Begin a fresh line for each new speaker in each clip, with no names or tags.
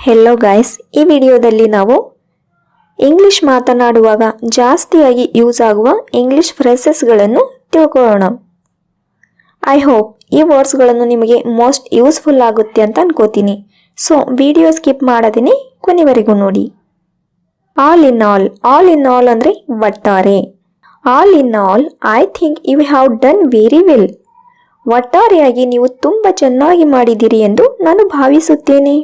Hello guys, ಈ ವಿಡಿಯೋದಲ್ಲಿ ನಾವು ಇಂಗ್ಲಿಷ್ ಮಾತನಾಡುವಾಗ ಜಾಸ್ತಿಯಾಗಿ ಯೂಸ್ ಆಗುವ ಇಂಗ್ಲಿಷ್ ಫ್ರೇಸಸ್ಗಳನ್ನು ತಿಳ್ಕೊಳ್ಳೋಣ. ಐ ಹೋಪ್ ಈ ವರ್ಡ್ಸ್ಗಳನ್ನು ನಿಮಗೆ ಮೋಸ್ಟ್ ಯೂಸ್ಫುಲ್ ಆಗುತ್ತೆ ಅಂತ ಅನ್ಕೋತೀನಿ. ಸೊ ವಿಡಿಯೋ ಸ್ಕಿಪ್ ಮಾಡದೇನೆ ಕೊನೆವರೆಗೂ ನೋಡಿ. ಆಲ್ ಇನ್ ಆಲ್ ಅಂದರೆ ಒಟ್ಟಾರೆ. All in all I think you have done very well. ಒಟ್ಟಾರೆಯಾಗಿ ನೀವು ತುಂಬ ಚೆನ್ನಾಗಿ ಮಾಡಿದ್ದೀರಿ ಎಂದು ನಾನು ಭಾವಿಸುತ್ತೇನೆ.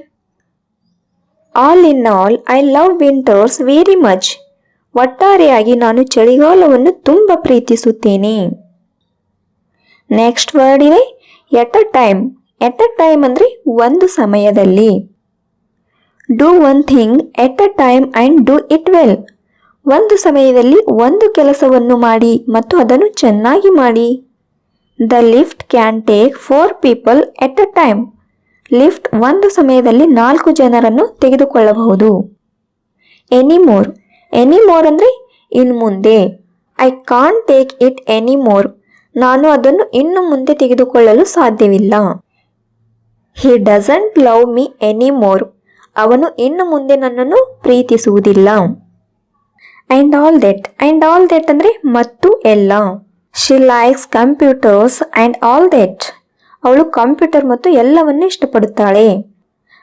All in all I love winters very much. ಒಟ್ಟಾರೆಯಾಗಿ ನಾನು ಚಳಿಗಾಲವನ್ನು ತುಂಬ ಪ್ರೀತಿಸುತ್ತೇನೆ. ನೆಕ್ಸ್ಟ್ ವರ್ಡ್ ಇದೆ ಎಟ್ ಅ ಟೈಮ್. ಎಟ್ ಅ ಟೈಮ್ ಅಂದರೆ ಒಂದು ಸಮಯದಲ್ಲಿ. Do one thing at a time and do it well. ಒಂದು ಸಮಯದಲ್ಲಿ ಒಂದು ಕೆಲಸವನ್ನು ಮಾಡಿ ಮತ್ತು ಅದನ್ನು ಚೆನ್ನಾಗಿ ಮಾಡಿ. The lift can take 4 people at a time. Lift ಒಂದು ಸಮಯದಲ್ಲಿ 4 ಜನರನ್ನು ತೆಗೆದುಕೊಳ್ಳಬಹುದು. ಎನಿಮೋರ್. ಎನಿಮೋರ್ ಅಂದರೆ ಇನ್ನು ಮುಂದೆ. I can't take it anymore. ನಾನು ಅದನ್ನು ಇನ್ನು ಮುಂದೆ ತೆಗೆದುಕೊಳ್ಳಲು ಸಾಧ್ಯವಿಲ್ಲ. He doesn't love me anymore. ಅವನು ಇನ್ನು ಮುಂದೆ ನನ್ನನ್ನು ಪ್ರೀತಿಸುವುದಿಲ್ಲ. ಆ್ಯಂಡ್ ಆಲ್ ದೆಟ್ ಅಂದರೆ ಮತ್ತು ಎಲ್ಲ. She likes computers and all that. ಅವಳು ಕಂಪ್ಯೂಟರ್ ಮತ್ತು ಎಲ್ಲವನ್ನು ಇಷ್ಟಪಡುತ್ತಾಳೆ.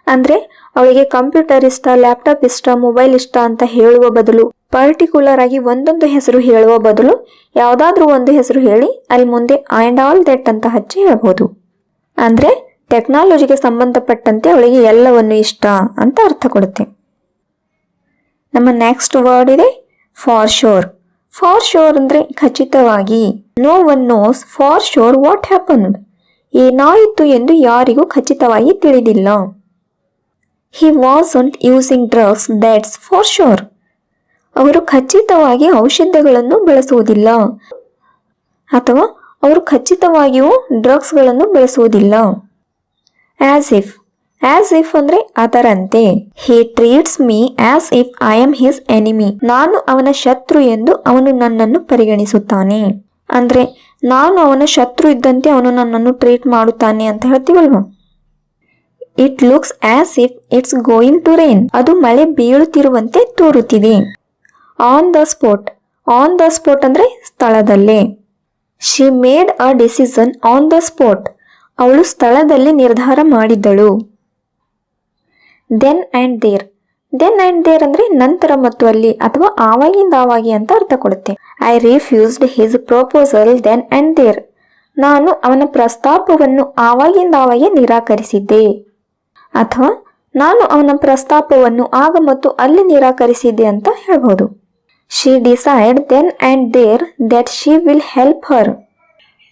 ಅಂದರೆ ಅವಳಿಗೆ ಕಂಪ್ಯೂಟರ್ ಇಷ್ಟ, ಲ್ಯಾಪ್ಟಾಪ್ ಇಷ್ಟ, ಮೊಬೈಲ್ ಇಷ್ಟ ಅಂತ ಹೇಳುವ ಬದಲು ಪರ್ಟಿಕ್ಯುಲರ್ ಆಗಿ ಒಂದೊಂದು ಹೆಸರು ಹೇಳುವ ಬದಲು ಯಾವುದಾದ್ರೂ ಒಂದು ಹೆಸರು ಹೇಳಿ ಅಲ್ಲಿ ಮುಂದೆ ಆ್ಯಂಡ್ ಆಲ್ ದೆಟ್ ಅಂತ ಹಚ್ಚಿ ಹೇಳ್ಬೋದು. ಅಂದರೆ ಟೆಕ್ನಾಲಜಿಗೆ ಸಂಬಂಧಪಟ್ಟಂತೆ ಅವಳಿಗೆ ಎಲ್ಲವನ್ನು ಇಷ್ಟ ಅಂತ ಅರ್ಥ ಕೊಡುತ್ತೆ. ನಮ್ಮ ನೆಕ್ಸ್ಟ್ ವರ್ಡ್ ಇದೆ ಫಾರ್ ಶೋರ್. ಫಾರ್ ಶೋರ್ ಅಂದರೆ ಖಚಿತವಾಗಿ. No one knows for sure what happened. ಏನಾಯಿತು ಎಂದು ಯಾರಿಗೂ ಖಚಿತವಾಗಿ ತಿಳಿದಿಲ್ಲ. He wasn't using drugs, that's for sure. ಅವರು ಖಚಿತವಾಗಿ ಔಷಧಗಳನ್ನು ಬಳಸುವುದಿಲ್ಲ ಅಥವಾ ಅವರು ಖಚಿತವಾಗಿಯೂ ಡ್ರಗ್ಸ್ಗಳನ್ನು ಬಳಸುವುದಿಲ್ಲ. ಆಸ್ ಇಫ್ ಅಂದರೆ ಅದರಂತೆ. He treats me as if I am his enemy. ನಾನು ಅವನ ಶತ್ರು ಎಂದು ಅವನು ನನ್ನನ್ನು ಪರಿಗಣಿಸುತ್ತಾನೆ. ಅಂದರೆ ನಾನು ಅವನ ಶತ್ರು ಇದ್ದಂತೆ ಅವನು ನನ್ನನ್ನು ಟ್ರೀಟ್ ಮಾಡುತ್ತಾನೆ ಅಂತ ಹೇಳ್ತೀವಲ್ವ. It looks as if it's going to rain. ಅದು ಮಳೆ ಬೀಳುತ್ತಿರುವಂತೆ ತೋರುತ್ತಿದೆ. ಆನ್ ದ ಸ್ಪಾಟ್ ಅಂದರೆ ಸ್ಥಳದಲ್ಲೇ. She made a decision on the spot. ಅವಳು ಸ್ಥಳದಲ್ಲಿ ನಿರ್ಧಾರ ಮಾಡಿದ್ದಳು. ದೆನ್ ಆ್ಯಂಡ್ ದೇರ್ ಅಂದರೆ ನಂತರ ಮತ್ತು ಅಲ್ಲಿ ಅಥವಾ ಆವಾಗಿಂದ ಆವಾಗಿ ಅಂತ ಅರ್ಥ ಕೊಡುತ್ತೆ. I refused his proposal then and there. ನಾನು ಅವನ ಪ್ರಸ್ತಾಪವನ್ನು ಆವಾಗಿಂದ ಆವಾಗೆ ನಿರಾಕರಿಸಿದ್ದೆ ಅಥವಾ ನಾನು ಅವನ ಪ್ರಸ್ತಾಪವನ್ನು ಆಗ ಮತ್ತು ಅಲ್ಲಿ ನಿರಾಕರಿಸಿದ್ದೆ ಅಂತ ಹೇಳ್ಬೋದು. She decide then and there that she will help her.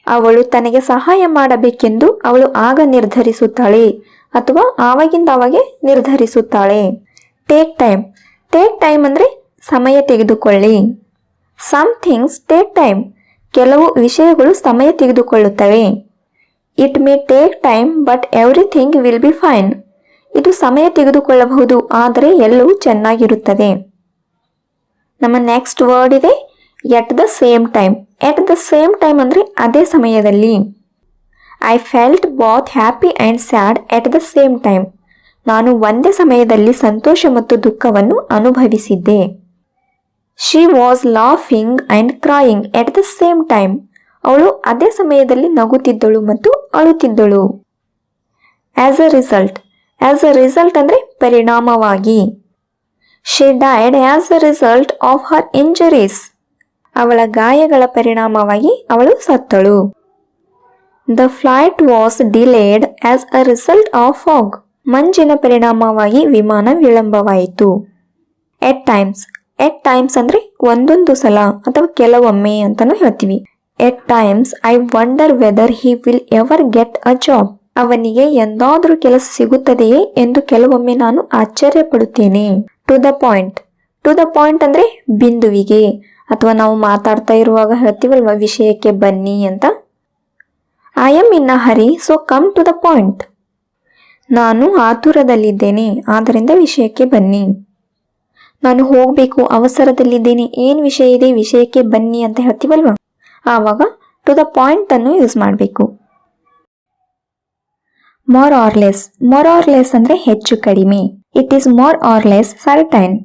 ಅವಳು ತನಗೆ ಸಹಾಯ ಮಾಡಬೇಕೆಂದು ಅವಳು ಆಗ ನಿರ್ಧರಿಸುತ್ತಾಳೆ ಅಥವಾ ಆವಾಗಿಂದ ಆವಾಗೆ ನಿರ್ಧರಿಸುತ್ತಾಳೆ. ಟೇಕ್ ಟೈಮ್ ಅಂದರೆ ಸಮಯ ತೆಗೆದುಕೊಳ್ಳಿ. Some things take time. ಕೆಲವು ವಿಷಯಗಳು ಸಮಯ ತೆಗೆದುಕೊಳ್ಳುತ್ತವೆ. It may take time but everything will be fine. ಇದು ಸಮಯ ತೆಗೆದುಕೊಳ್ಳಬಹುದು ಆದರೆ ಎಲ್ಲವೂ ಚೆನ್ನಾಗಿರುತ್ತದೆ. ನಮ್ಮ ನೆಕ್ಸ್ಟ್ ವರ್ಡ್ ಇದೆ at the same time. At the same time ಅಂದರೆ ಅದೇ ಸಮಯದಲ್ಲಿ. I felt both happy and sad at the same time. ನಾನು ಒಂದೇ ಸಮಯದಲ್ಲಿ ಸಂತೋಷ ಮತ್ತು ದುಃಖವನ್ನು ಅನುಭವಿಸಿದ್ದೆ. She was laughing and crying at the same time. ಅವಳು ಅದೇ ಸಮಯದಲ್ಲಿ ನಗುತ್ತಿದ್ದಳು ಮತ್ತು ಅಳುತ್ತಿದ್ದಳು. ಆಸ್ ಅ ರಿಸಲ್ಟ್ ಅಂದರೆ ಪರಿಣಾಮವಾಗಿ. She died as a result of her injuries. ಅವಳ ಗಾಯಗಳ ಪರಿಣಾಮವಾಗಿ ಅವಳು ಸತ್ತಳು. The flight was delayed as a result of fog. ಮಂಜಿನ ಪರಿಣಾಮವಾಗಿ ವಿಮಾನ ವಿಳಂಬವಾಯಿತು. ಎಟ್ ಟೈಮ್ಸ್ ಅಂದರೆ ಒಂದೊಂದು ಸಲ ಅಥವಾ ಕೆಲವೊಮ್ಮೆ ಅಂತಲೂ ಹೇಳ್ತೀವಿ. At times I wonder whether he will ever get a job. ಅವನಿಗೆ ಎಂದಾದರೂ ಕೆಲಸ ಸಿಗುತ್ತದೆಯೇ ಎಂದು ಕೆಲವೊಮ್ಮೆ ನಾನು ಆಶ್ಚರ್ಯ ಪಡುತ್ತೇನೆ. ಟು ದ ಪಾಯಿಂಟ್ ಅಂದರೆ ಬಿಂದುವಿಗೆ ಅಥವಾ ನಾವು ಮಾತಾಡ್ತಾ ಇರುವಾಗ ಹೇಳ್ತೀವಲ್ವ ವಿಷಯಕ್ಕೆ ಬನ್ನಿ ಅಂತ. I am in a hurry so come to the point. ನಾನು ಆತುರದಲ್ಲಿದ್ದೇನೆ ಆದ್ದರಿಂದ ವಿಷಯಕ್ಕೆ ಬನ್ನಿ. ನಾನು ಹೋಗಬೇಕು, ಅವಸರದಲ್ಲಿದ್ದೇನೆ, ಏನು ವಿಷಯ ಇದೆ, ವಿಷಯಕ್ಕೆ ಬನ್ನಿ ಅಂತ ಹೇಳ್ತೀವಲ್ವ, ಆವಾಗ ಟು ದ ಪಾಯಿಂಟ್ ಅನ್ನು ಯೂಸ್ ಮಾಡಬೇಕು. ಮೊರ್ ಆರ್ ಲೆಸ್ ಅಂದರೆ ಹೆಚ್ಚು ಕಡಿಮೆ. It is more or less certain.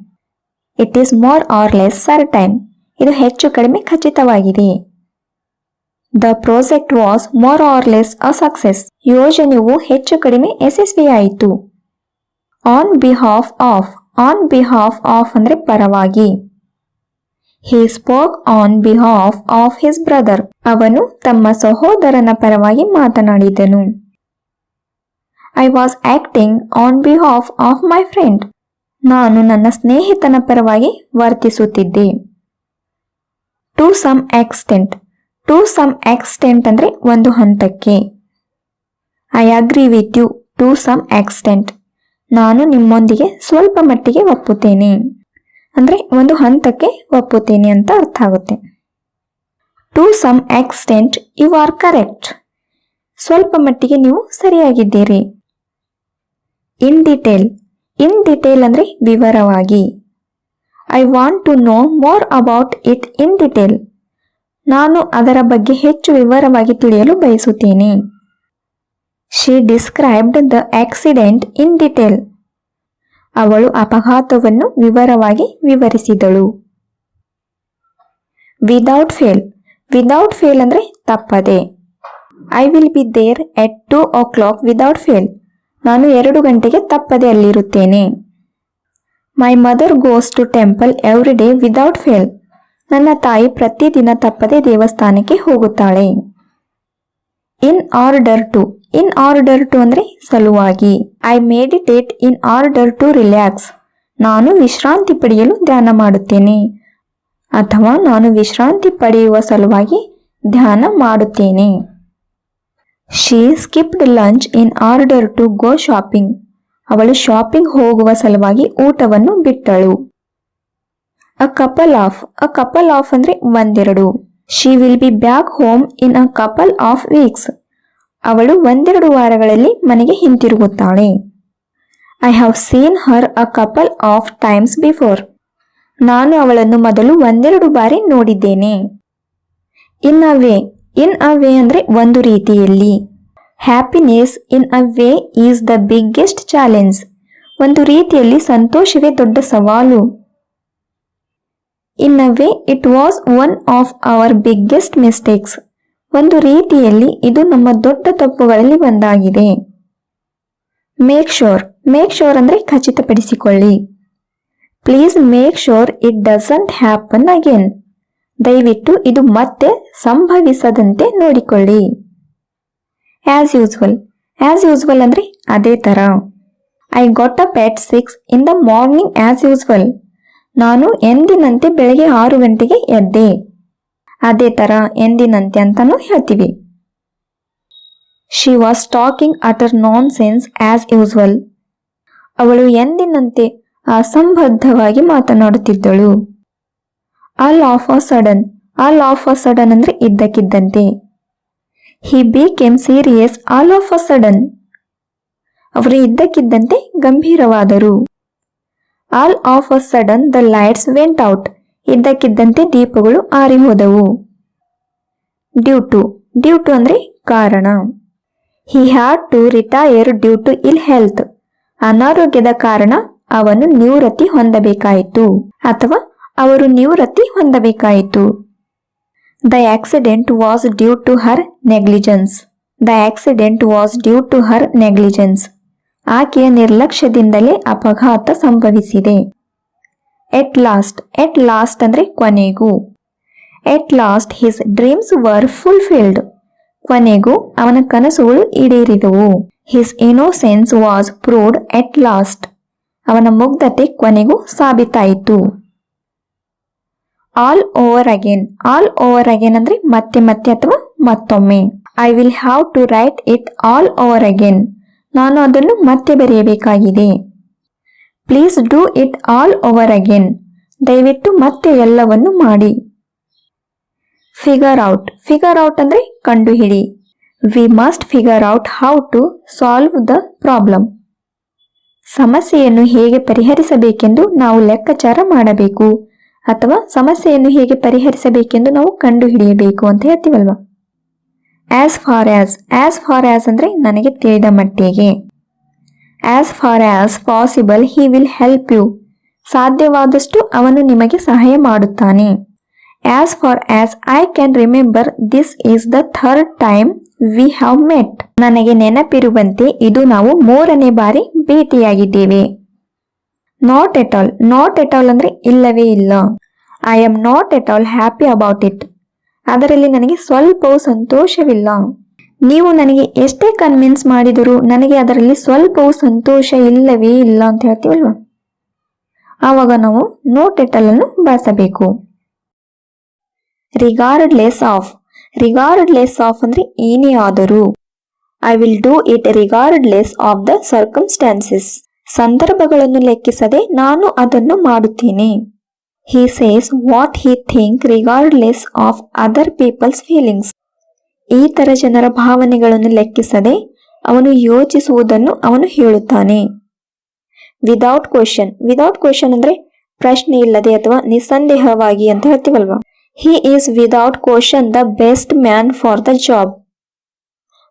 It is more or less certain. ಇದು ಹೆಚ್ಚು ಕಡಿಮೆ ಖಚಿತವಾಗಿದೆ. The project was more or less a success. ಯೋಜನೆಯು ಹೆಚ್ಚು ಕಡಿಮೆ ಯಶಸ್ವಿಯಾಯಿತು. On behalf of. On behalf of ಅಂದ್ರೆ ಪರವಾಗಿ. He spoke on behalf of his brother. ಅವನು ತಮ್ಮ ಸಹೋದರನ ಪರವಾಗಿ ಮಾತನಾಡಿದನು. I was acting on behalf of my friend. ನಾನು ನನ್ನ ಸ್ನೇಹಿತನ ಪರವಾಗಿ ವರ್ತಿಸುತ್ತಿದ್ದೆ. To some extent. To some extent ಅಂದ್ರೆ ಒಂದು ಹಂತಕ್ಕೆ. I agree with you to some extent. ನಾನು ನಿಮ್ಮೊಂದಿಗೆ ಸ್ವಲ್ಪ ಮಟ್ಟಿಗೆ ಒಪ್ಪುತ್ತೇನೆ ಅಂದ್ರೆ ಒಂದು ಹಂತಕ್ಕೆ ಒಪ್ಪುತ್ತೇನೆ ಅಂತ ಅರ್ಥ ಆಗುತ್ತೆ. To some extent you are correct. ಸ್ವಲ್ಪ ಮಟ್ಟಿಗೆ ನೀವು ಸರಿಯಾಗಿದ್ದೀರಿ. In detail. ಇನ್ ಡಿಟೇಲ್ ಅಂದ್ರೆ ವಿವರವಾಗಿ. I want to know more about it in detail. ನಾನು ಅದರ ಬಗ್ಗೆ ಹೆಚ್ಚು ವಿವರವಾಗಿ ತಿಳಿಯಲು ಬಯಸುತ್ತೇನೆ. She described the accident in detail. ಅವಳು ಅಪಘಾತವನ್ನು ವಿವರವಾಗಿ ವಿವರಿಸಿದಳು. Without fail. ವಿದೌಟ್ ಫೇಲ್ ಅಂದ್ರೆ ತಪ್ಪದೆ. I will be there at 2 o'clock without fail. ನಾನು 2 ಗಂಟೆಗೆ ತಪ್ಪದೆ ಅಲ್ಲಿರುತ್ತೇನೆ. My mother goes to temple every day without fail. ನನ್ನ ತಾಯಿ ಪ್ರತಿದಿನ ತಪ್ಪದೆ ದೇವಸ್ಥಾನಕ್ಕೆ ಹೋಗುತ್ತಾಳೆ. In order to. In order to ಅಂದ್ರೆ ಸಲುವಾಗಿ. I meditate in order to relax. ನಾನು ವಿಶ್ರಾಂತಿ ಪಡೆಯಲು ಧ್ಯಾನ ಮಾಡುತ್ತೇನೆ ಅಥವಾ ನಾನು ವಿಶ್ರಾಂತಿ ಪಡೆಯುವ ಸಲುವಾಗಿ ಧ್ಯಾನ ಮಾಡುತ್ತೇನೆ. She skipped lunch in order to go shopping. ಅವಳು ಶಾಪಿಂಗ್ ಹೋಗುವ ಸಲುವಾಗಿ ಊಟವನ್ನು ಬಿಟ್ಟಳು. A couple of. A couple of ಅಂದ್ರೆ ಒಂದೆರಡು. She will be back home in a couple of weeks. ಅವಳು 1-2 ವಾರಗಳಲ್ಲಿ ಮನೆಗೆ ಹಿಂತಿರುಗುತ್ತಾಳೆ. I have seen her a couple of times before. ನಾನು ಅವಳನ್ನು ಮೊದಲು 1-2 ಬಾರಿ ನೋಡಿದ್ದೇನೆ. ಇನ್ a way. In a way ಅಂದ್ರೆ ಒಂದು ರೀತಿಯಲ್ಲಿ. Happiness in a way is the biggest challenge. ಒಂದು ರೀತಿಯಲ್ಲಿ ಸಂತೋಷವೇ ದೊಡ್ಡ ಸವಾಲು. In a way it was one of our biggest mistakes. ಒಂದು ರೀತಿಯಲ್ಲಿ ಇದು ನಮ್ಮ ದೊಡ್ಡ ತಪ್ಪುಗಳಲ್ಲಿ ಒಂದಾಗಿದೆ. Make sure. ಮೇಕ್ ಶೋರ್ ಅಂದ್ರೆ ಖಚಿತಪಡಿಸಿಕೊಳ್ಳಿ. Please make sure it doesn't happen again. ದಯವಿಟ್ಟು ಇದು ಮತ್ತೆ ಸಂಭವಿಸದಂತೆ ನೋಡಿಕೊಳ್ಳಿ. As usual. ಆಸ್ ಯೂಸ್ವಲ್ ಅಂದ್ರೆ ಅದೇ ತರ. I got up at 6 in the morning as usual. ನಾನು ಎಂದಿನಂತೆ ಬೆಳಗ್ಗೆ 6 ಗಂಟೆಗೆ ಎದ್ದೆ. ಅದೇ ತರ ಎಂದಿನಂತೆ ಅಂತಾನು ಹೇಳ್ತೀವಿ. She was talking utter nonsense as usual. ಅವಳು ಎಂದಿನಂತೆ ಅಸಂಬದ್ಧವಾಗಿ ಮಾತನಾಡುತ್ತಿದ್ದಳು. All of a sudden. All of a sudden ಅಂದ್ರೆ ಇದ್ದಕ್ಕಿದ್ದಂತೆ. He became serious all of a sudden. ಅವರು ಇದ್ದಕ್ಕಿದ್ದಂತೆ ಗಂಭೀರವಾದರು. All of a sudden the lights went out. ಇದ್ದಕ್ಕಿದ್ದಂತೆ ದೀಪಗಳು ಆರಿ ಹೋದವು. Due to. ಡ್ಯೂ ಟು ಅಂದ್ರೆ ಕಾರಣ. He had to retire due to ill health. ಅನಾರೋಗ್ಯದ ಕಾರಣ ಅವನು ನಿವೃತ್ತಿ ಹೊಂದಬೇಕಾಯಿತು ಅಥವಾ ಅವರು ನಿವೃತ್ತಿ ಹೊಂದಬೇಕಾಯಿತು. The accident was due to her negligence. The accident was due to her negligence. ಆಕೆಯ ನಿರ್ಲಕ್ಷ್ಯದಿಂದಲೇ ಅಪಘಾತ ಸಂಭವಿಸಿದೆ. ಎಟ್ ಲಾಸ್ಟ್. ಎಟ್ ಲಾಸ್ಟ್ ಅಂದ್ರೆ ಕೊನೆಗೂ. At last his dreams were fulfilled. ಕೊನೆಗೂ ಅವನ ಕನಸುಗಳು ಈಡೇರಿದವು. His innocence was proved at last. ಅವನ ಮುಗ್ಧತೆ ಕೊನೆಗೂ ಸಾಬೀತಾಯಿತು. All over again. All over again ಅಂದ್ರೆ ಮತ್ತೆ ಮತ್ತೆ ಅಥವಾ ಮತ್ತೊಮ್ಮೆ. I will have to write it all over again. ನಾನು ಅದನ್ನು ಮತ್ತೆ ಬರೆಯಬೇಕಾಗಿದೆ. Please do it all over again. ದಯವಿಟ್ಟು ಮತ್ತೆ ಎಲ್ಲವನ್ನು ಮಾಡಿ. Figure out. ಫಿಗರ್ ಔಟ್ ಅಂದ್ರೆ ಕಂಡುಹಿಡಿ. We must figure out how to solve the problem. ಸಮಸ್ಯೆಯನ್ನು ಹೇಗೆ ಪರಿಹರಿಸಬೇಕೆಂದು ನಾವು ಲೆಕ್ಕಾಚಾರ ಮಾಡಬೇಕು ಅಥವಾ ಸಮಸ್ಯೆಯನ್ನು ಹೇಗೆ ಪರಿಹರಿಸಬೇಕೆಂದು ನಾವು ಕಂಡುಹಿಡಿಯಬೇಕು ಅಂತ ಹೇಳ್ತೀವಲ್ವಾ. As far as. As far as ಅಂದ್ರೆ ನನಗೆ ತಿಳಿದ ಮಟ್ಟಿಗೆ. As far as possible he will help you. ಸಾಧ್ಯವಾದಷ್ಟು ಅವನು ನಿಮಗೆ ಸಹಾಯ ಮಾಡುತ್ತಾನೆ. As far as I can remember this is the third time we have met. ನನಗೆ ನೆನಪಿರುವಂತೆ ಇದು ನಾವು 3ನೇ ಬಾರಿ ಭೇಟಿಯಾಗಿದ್ದೇವೆ. Not at all. Not at all ಅಂದ್ರೆ ಇಲ್ಲವೇ ಇಲ್ಲ. I am not at all happy about it. ಅದರಲ್ಲಿ ನನಗೆ ಸ್ವಲ್ಪವೂ ಸಂತೋಷವಿಲ್ಲ. ನೀವು ನನಗೆ ಎಷ್ಟೇ ಕನ್ವಿನ್ಸ್ ಮಾಡಿದರೂ ನನಗೆ ಅದರಲ್ಲಿ ಸ್ವಲ್ಪವೂ ಸಂತೋಷ ಇಲ್ಲವೇ ಇಲ್ಲ ಅಂತ ಹೇಳ್ತೀವಲ್ವ, ಆವಾಗ ನಾವು ನಾಟ್ ಎಟ್ ಆಲ್ ಅನ್ನು ಬಳಸಬೇಕು. Regardless of. ರಿಗಾರ್ಡ್ಲೆಸ್ ಆಫ್ ಅಂದ್ರೆ ಏನೇ ಆದರೂ. I will do it regardless of the circumstances. ಸಂದರ್ಭಗಳನ್ನು ಲೆಕ್ಕಿಸದೆ ನಾನು ಅದನ್ನು ಮಾಡುತ್ತೇನೆ. He says what he think regardless of other people's feelings. ಇತರ ಜನರ ಭಾವನೆಗಳನ್ನು ಲೆಕ್ಕಿಸದೆ ಅವನು ಯೋಚಿಸುವುದನ್ನು ಅವನು ಹೇಳುತ್ತಾನೆ. Without question. ವಿದೌಟ್ ಕ್ವೆಶ್ಚನ್ ಅಂದ್ರೆ ಪ್ರಶ್ನೆ ಇಲ್ಲದೆ ಅಥವಾ ನಿಸ್ಸಂದೇಹವಾಗಿ ಅಂತ ಹೇಳ್ತೀವಲ್ವಾ. He is without question the best man for the job.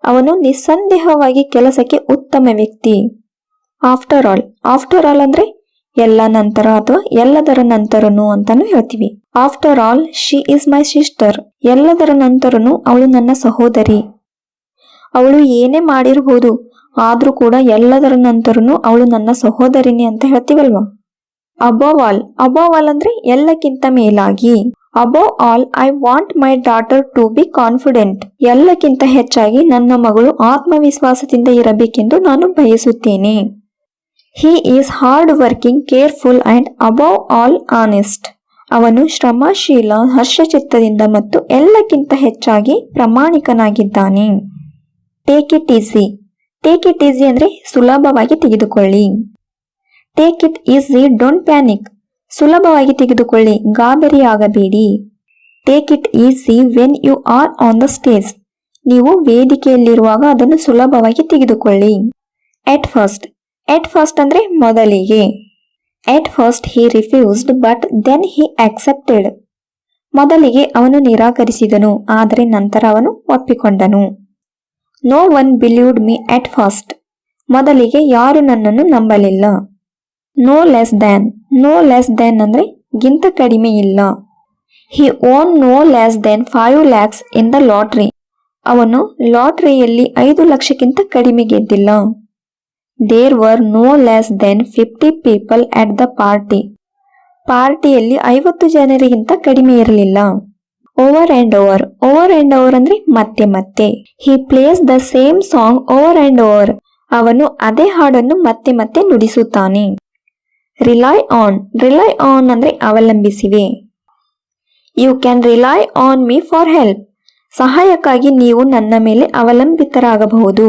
ಅವನು ನಿಸ್ಸಂದೇಹವಾಗಿ ಕೆಲಸಕ್ಕೆ ಉತ್ತಮ ವ್ಯಕ್ತಿ. After all. ಆಫ್ಟರ್ ಆಲ್ ಅಂದ್ರೆ ಎಲ್ಲ ನಂತರ ಅಥವಾ ಎಲ್ಲದರ ನಂತರನು ಅಂತಾನು ಹೇಳ್ತೀವಿ. After all she is my sister. ಎಲ್ಲದರ ನಂತರನು ಅವಳು ನನ್ನ ಸಹೋದರಿ. ಅವಳು ಏನೇ ಮಾಡಿರಬಹುದು, ಆದ್ರೂ ಕೂಡ ಎಲ್ಲದರ ನಂತರನು ಅವಳು ನನ್ನ ಸಹೋದರಿನಿ ಅಂತ ಹೇಳ್ತೀವಲ್ವಾ. Above all. ಅಬೋವ್ ಆಲ್ ಅಂದ್ರೆ ಎಲ್ಲಕ್ಕಿಂತ ಮೇಲಾಗಿ. Above all I want my daughter to be confident. ಎಲ್ಲಕ್ಕಿಂತ ಹೆಚ್ಚಾಗಿ ನನ್ನ ಮಗಳು ಆತ್ಮವಿಶ್ವಾಸದಿಂದ ಇರಬೇಕೆಂದು ನಾನು ಬಯಸುತ್ತೇನೆ. He is hard working, careful and above all honest. ಅವನು ಶ್ರಮಶೀಲ, ಹರ್ಷಚಿತ್ತದಿಂದ ಮತ್ತು ಎಲ್ಲಕ್ಕಿಂತ ಹೆಚ್ಚಾಗಿ ಪ್ರಾಮಾಣಿಕನಾಗಿದ್ದಾನೆ. Take it easy. Take it easy ಅಂದ್ರೆ ಸುಲಭವಾಗಿ ತೆಗೆದುಕೊಳ್ಳಿ. Take it easy, don't panic. ಸುಲಭವಾಗಿ ತೆಗೆದುಕೊಳ್ಳಿ, ಗಾಬರಿಯಾಗಬೇಡಿ. Take it easy when you are on the stage. ನೀವು ವೇದಿಕೆಯಲ್ಲಿರುವಾಗ ಅದನ್ನು ಸುಲಭವಾಗಿ ತೆಗೆದುಕೊಳ್ಳಿ. At first. ಎಟ್ ಫಸ್ಟ್ ಅಂದ್ರೆ ಮೊದಲಿಗೆ. At first he refused but then he accepted. ಮೊದಲಿಗೆ ಅವನು ನಿರಾಕರಿಸಿದನು, ಆದರೆ ನಂತರ ಅವನು ಒಪ್ಪಿಕೊಂಡನು. No one believed me at first. ಮೊದಲಿಗೆ ಯಾರು ನನ್ನನ್ನು ನಂಬಲಿಲ್ಲ. No less than. No less than ಅಂದ್ರೆ ಗಿಂತ ಕಡಿಮೆ ಇಲ್ಲ. He won no less than 5 lakhs in the lottery. ಅವನು ಲಾಟರಿಯಲ್ಲಿ 5 ಲಕ್ಷಕ್ಕಿಂತ ಕಡಿಮೆ ಗೆದ್ದಿಲ್ಲ. There were no less than 50 people at the party. ಪಾರ್ಟಿಯಲ್ಲಿ 50 ಜನರಿಗಿಂತ ಕಡಿಮೆ ಇರಲಿಲ್ಲ. Over and over. Over and over ಅಂದ್ರೆ ಮತ್ತೆ ಮತ್ತೆ. He plays the same song over and over. ಅವನು ಅದೇ ಹಾಡನ್ನು ಮತ್ತೆ ಮತ್ತೆ ನುಡಿಸುತ್ತಾನೆ. Rely on. ರಿಲೈ ಆನ್ ಅಂದ್ರೆ ಅವಲಂಬಿಸಿವೆ. You can rely on me for help. ಸಹಾಯಕ್ಕಾಗಿ ನೀವು ನನ್ನ ಮೇಲೆ ಅವಲಂಬಿತರಾಗಬಹುದು.